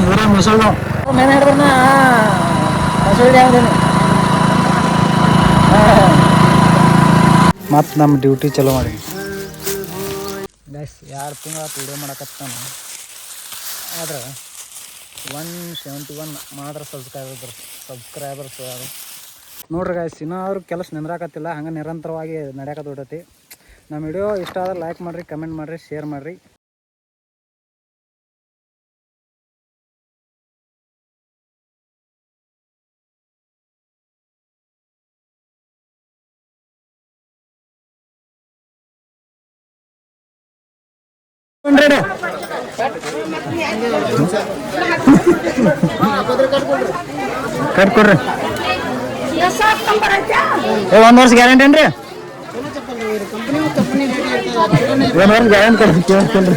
ಊರ ಮೊಸಳು ಮೇನ್ ಹಿಡಿದ್ರನ ಮೊಸಳಿ ಯಾವ್ದೇನು ಮತ್ತು ನಮ್ಮ ಡ್ಯೂಟಿ ಚಲೋ ಮಾಡಿ ಗೈಸ್ 2 ತಿಂಗಳ ವಿಡಿಯೋ ಮಾಡಕತ್ತಾನ ಆದ್ರೆ 171 ಮಾತ್ರ ಸಬ್ಸ್ಕ್ರೈಬರ್ಸ್ ಅದು ನೋಡ್ರಿ ಗೈಸ್ ಇನ್ನೂ ಕೆಲಸ ನಿಂದ್ರಾಕತ್ತಿಲ್ಲ ಹಂಗೆ ನಿರಂತರವಾಗಿ ನಡೆಯಕತ್ತೈತಿ ನಮ್ಮ ವಿಡಿಯೋ ಇಷ್ಟ ಆದ್ರೆ ಲೈಕ್ ಮಾಡಿರಿ ಕಮೆಂಟ್ ಮಾಡಿರಿ ಶೇರ್ ಮಾಡಿರಿ ಕಟ್ ಕೊಡ್ರಿ 1 ವರ್ಷ ಗ್ಯಾರಂಟಿ ಏನ್ರಿ 1 ವರ್ಷ ಗ್ಯಾರಂಟಿ ಕೇಳ್ಕೊಂಡ್ರಿ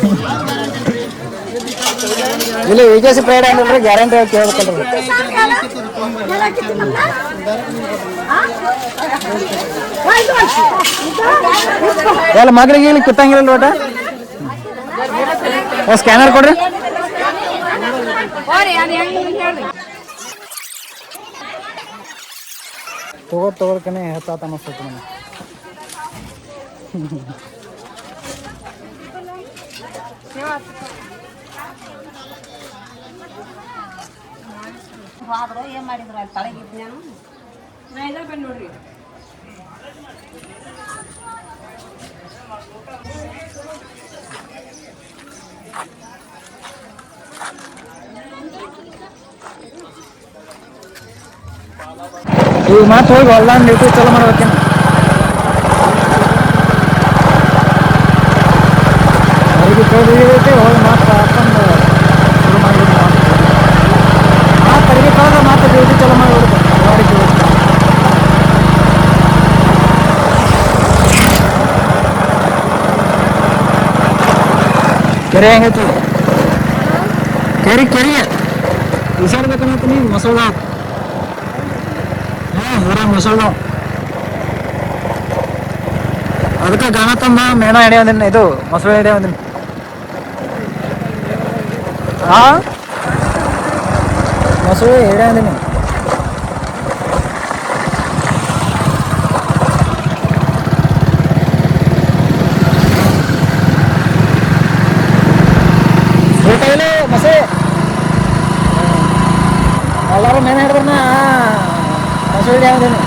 ಇಲ್ಲಿ ವಿಜಯಸಿ ಪ್ರೈಡ್ ಏನ್ರಿ ಗ್ಯಾರಂಟಿ ಕೇಳ್ಬೇಕಲ್ರಿ ಎಲ್ಲ ಮಗಳಿಗೆ ಇಲ್ಲಿ ಕಿತ್ತಂಗಿಲ್ಲ ಒಟ ಸ್ಕ್ಯಾನರ್ ಕೊಡ್ರಿ ತಗೋರ್ಕನೆ ಹೆಚ್ಚಾತ ಅನ್ನಿಸ್ತೈತಿ ನನಗೆ ಏನ್ ಮಾಡಿದ್ರು ಅಲ್ಲಿ ತಳಗಿದ್ ನಾನು ನೋಡ್ರಿ ಈಗ ಮಾತು ಹೋಗಿ ಹೊಲ್ದಾನ್ ಡ್ಯೂಟಿ ಚಲೋ ಮಾಡ್ಬೇಕೇನು ಅವ್ರಿಗೆ ತೊಳೆದೈತಿ ಹೋಗಿ ಮಾತು ಹಾಕೊಂಡು ಶುರು ಮಾಡಿಬಿಟ್ಟು ಮಾತು ಅಡಿಗೆ ತೊಳೆದ ಮಾತು ಡ್ಯೂಟಿ ಚಲೋ ಮಾಡಿಬಿಡ್ತು ಕೆರೆ ಹೆಂಗೈತಿ ಕೆರೆ ಬಿಸಾಡ್ಬೇಕನ್ನತ್ತ ನೀವು ಮೊಸಳೆ ಊರ ಮೊಸಳು ಅದಕ್ಕೆ ಗಾಣ ತಂದ ಮೇಣ ಹಿಡಿಯೋದಿನ ಇದು ಮೊಸಳೆ ಹಿಡಿಯೋದಿನ ಮೊಸಳೆ ಹಿಡಿಯೋದಿನ ಮೊಸಳೆ ಎಲ್ಲರೂ ಮೇಣ ಹಿಡಿದ್ರನ ಮೊಸಳೆ ಯಾವ್ದೇನು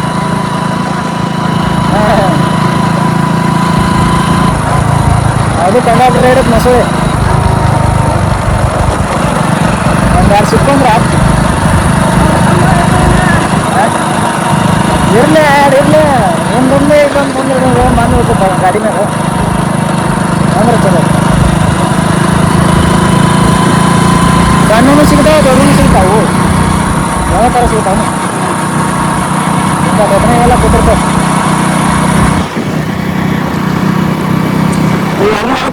ಅದು ಕಂಡಾಕ್ಟ್ರೆ ಹಿಡಿದು ಮೊಸಳೆ ಒಂದು 2 ಸಿಕ್ಕೊಂಡ್ರೆ ಆಗ್ತಿ ಇರಲಿ ಒಂದೊಂದೇ ಬಂದು ಬಂದು ಗಾಡಿ ಮೇಲೆ ಅಂದ್ರೆ ಚಲೋ ಸಣ್ಣೂ ಸಿಗ್ತಾವೆ ದೊಡ್ಡೂ ಸಿಗ್ತಾವು ಯಾವ ಥರ ಸಿಗ್ತಾವೆ ಎಲ್ಲ ಕೊಟ್ಟಿರ್ತಾರೆ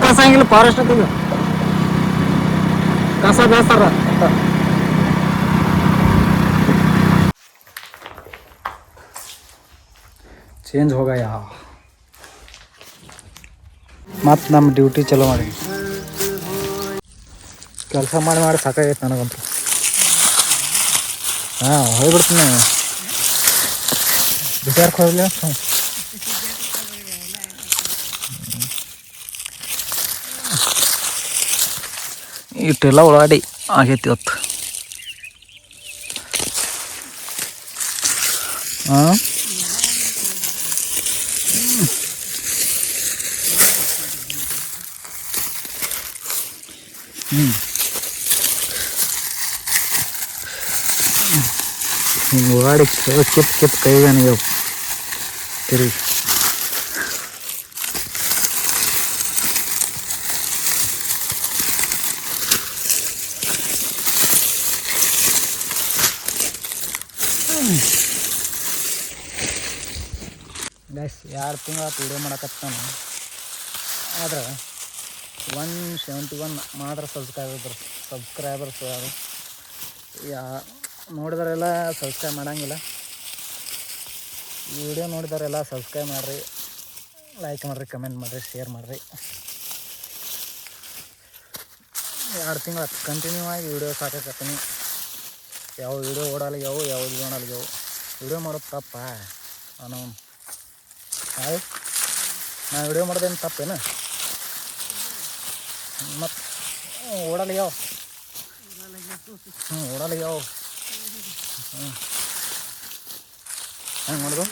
ಕಸ ಹಂಗಿಲ್ಲ ಫಾರೆಸ್ಟ್ ಅದು ಕಸ ಬೇಸ್ತಾರ ಚೇಂಜ್ ಹೋಗಯ ಮತ್ತು ನಮ್ಮ ಡ್ಯೂಟಿ ಚಲೋ ಮಾಡಿ ಕೆಲಸ ಮಾಡಿ ಸಾಕಾಗೈತೆ ನನಗಂತೂ ಹೋಗ್ಬಿಡ್ತೀನಿ ಬಿಸಾರ್ಕ್ ಹೋಗ್ಲಿ ಇಷ್ಟೆಲ್ಲ ಒಳಗಡೆ ಆಗೈತಿ ಇವತ್ತು ಹಿಂಗೆ ಒಳಗಡೆ ಕಿತ್ತು ಕೈಗಾನಿಗೆ ತಿರುಗಿ ಗೈಸ್ 2 ತಿಂಗಳ ವಿಡಿಯೋ ಮಾಡಕತ್ತಾನ ಆದ್ರೆ 171 ಮಾತ್ರ ಸಬ್ಸ್ಕ್ರೈಬರ್ಸ್ ಅದು ನೋಡಿದರೆಲ್ಲ ಸಬ್ಸ್ಕ್ರೈಬ್ ಮಾಡೋಂಗಿಲ್ಲ ಈ ವಿಡಿಯೋ ನೋಡಿದರೆಲ್ಲ ಸಬ್ಸ್ಕ್ರೈಬ್ ಮಾಡಿರಿ ಲೈಕ್ ಮಾಡಿರಿ ಕಮೆಂಟ್ ಮಾಡಿರಿ ಶೇರ್ ಮಾಡಿರಿ 2 ತಿಂಗಳು ಕಂಟಿನ್ಯೂ ಆಗಿ ವೀಡಿಯೋಸ್ ಹಾಕಕತ್ತೀನಿ. ಯಾವ ವೀಡಿಯೋ ಓಡಾಲಿಗ್ಯಾವು, ಯಾವ ಇದು ಓಡಾಲಿಗ್ಯಾವು. ವೀಡಿಯೋ ಮಾಡೋದು ತಪ್ಪ ನಾವು ಹಾಯ್ ನಾ ವೀಡಿಯೋ ಮಾಡೋದೇನು ತಪ್ಪೇನು? ಮತ್ತು ಓಡಾಲಿಗ್ಯಾವ ಓಡಾಲಿಗ್ಯಾವ ಹೆಂಗೆ ಮಾಡೋದು?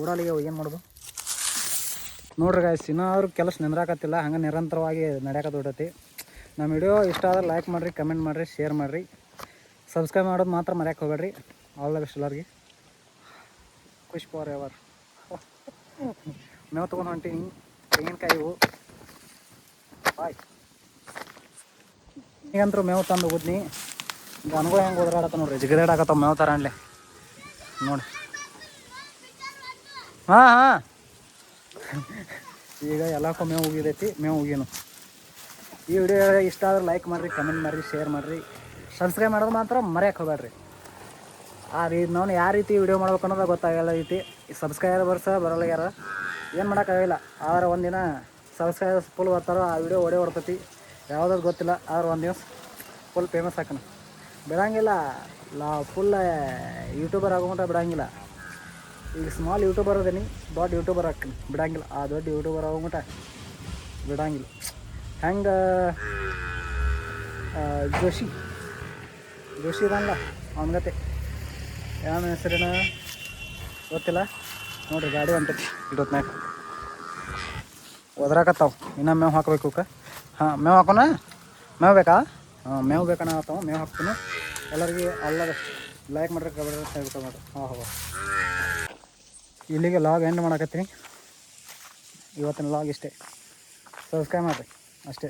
ಓಡಾಲಿಗ್ಯಾವ ಏನು ಮಾಡೋದು ನೋಡ್ರಿ ಗಾಯ್ಸ್. ಇನ್ನಾದ್ರೂ ಕೆಲಸ ನಿಂದ್ರಾಕತ್ತಿಲ್ಲ, ಹಂಗೆ ನಿರಂತರವಾಗಿ ನಡೆಯಕತ್ತೈತಿ. ನಮ್ಮ ವಿಡಿಯೋ ಇಷ್ಟ ಆದ್ರೆ ಲೈಕ್ ಮಾಡಿರಿ, ಕಮೆಂಟ್ ಮಾಡಿರಿ, ಶೇರ್ ಮಾಡಿರಿ, ಸಬ್ಸ್ಕ್ರೈಬ್ ಮಾಡೋದು ಮಾತ್ರ ಮರ್ಯಾಕೆ ಹೋಗ್ಬೇಡ್ರಿ. ಆಲ್ ದ ಬೆಸ್ಟ್ ಎಲ್ಲರಿಗೆ. ಖುಷ್ ಫಾರ್ ಎವರ್. ಮೇವು ತೊಗೊಂಡು ಹೊಂಟೀನಿ, ತೆಂಗಿನಕಾಯಿ ಇವು. ಬಾಯ್. ಈಗಂತರೂ ಮೇವು ತಂದು ಹೋಗಿದ್ನಿ. ನನಗೂ ಹೆಂಗೆ ಓದ್ರಾಡತ್ತ ನೋಡ್ರಿ, ಜಿಗದಾಡಕತ್ತಾವ ಮೇವು ಥರ ಅನ್ಲೆ ನೋಡಿ. ಹಾಂ ಈಗ ಎಲ್ಲಕ್ಕೂ ಮೇವು ಹೋಗಿದೈತಿ, ಮೇವು ಹೋಗಿನು. ಈ ವಿಡಿಯೋ ಇಷ್ಟ ಆದ್ರೆ ಲೈಕ್ ಮಾಡಿರಿ, ಕಮೆಂಟ್ ಮಾಡಿರಿ, ಶೇರ್ ಮಾಡಿರಿ, ಸಬ್ಸ್ಕ್ರೈಬ್ ಮಾಡೋದು ಮಾತ್ರ ಮರ್ಯಾಕೆ ಹೋಗ್ಬೇಡ್ರಿ. ನಾನು ಯಾವ ರೀತಿ ವಿಡಿಯೋ ಮಾಡ್ಬೇಕು ಅನ್ನೋದು ಗೊತ್ತಾಗಲ್ಲ ಐತಿ. ಸಬ್ಸ್ಕ್ರೈಬರ್ಸ ಬರಲ್ಲಾಗ್ಯಾರ, ಏನು ಮಾಡೋಕ್ಕಾಗಿಲ್ಲ. ಆದ್ರೆ ಒಂದಿನ ಸಬ್ಸ್ಕ್ರೈಬರ್ಸ್ ಫುಲ್ ಬರ್ತಾರೋ ಆ ವಿಡಿಯೋ ಹೊಡ್ತೈತಿ, ಯಾವುದಾದ್ರು ಗೊತ್ತಿಲ್ಲ. ಆದ್ರೆ ಒಂದು ದಿವಸ ಫುಲ್ ಫೇಮಸ್ ಹಾಕೋಣ. ಬಿಡಂಗಿಲ್ಲ, ಫುಲ್ ಯೂಟ್ಯೂಬರ್ ಆಗೋಮಟ ಬಿಡಂಗಿಲ್ಲ. ಈಗ ಸ್ಮಾಲ್ ಯೂಟ್ಯೂಬರ್ ಅದೇನಿ, ದೊಡ್ಡ ಯೂಟ್ಯೂಬರ್ ಹಾಕ್ತೀನಿ, ಬಿಡಂಗಿಲ್ಲ. ಆ ದೊಡ್ಡ ಯೂಟ್ಯೂಬರ್ ಆಗೋಮಟ ಬಿಡಂಗಿಲ್ಲ. ಹೆಂಗೆ ಜೋಶಿ ಇದಲ್ಲ ಅವನಗತೆ, ಯಾವ ಹೆಸರಿನ ಗೊತ್ತಿಲ್ಲ ನೋಡ್ರಿ. ಗಾಡಿ ಹೊಂಟೈತಿ ಇಡೋತ್ನಾಗ ಒದ್ರಾಕತ್ತಾವ. ಇನ್ನೂ ಮೇವು ಹಾಕಬೇಕು. ಹಾಂ ಮೇವು ಹಾಕೋಣ. ಮೇವು ಬೇಕಾ? ಹಾಂ ಮೇವು ಬೇಕಣ್ಣ ಆಗ್ತಾವ, ಮೇವು ಹಾಕ್ತೀನಿ. ಎಲ್ಲರಿಗೆ ಅಲ್ಲ ಲೈಕ್ ಮಾಡ್ರಿ, ಕಬಡ್ಡಿ ಹೇಳ್ಬೇಕು ಮಾಡ್ರಿ. ಹಾಂ ಇಲ್ಲಿಗೆ ಲಾಗ್ ಎಂಡ್ ಮಾಡಕತ್ತೀನಿ. ಇವತ್ತಿನ ಲಾಗ್ ಇಷ್ಟೇ. ಸಬ್ಸ್ಕ್ರೈಬ್ ಮಾಡಿರಿ ಅಷ್ಟೇ.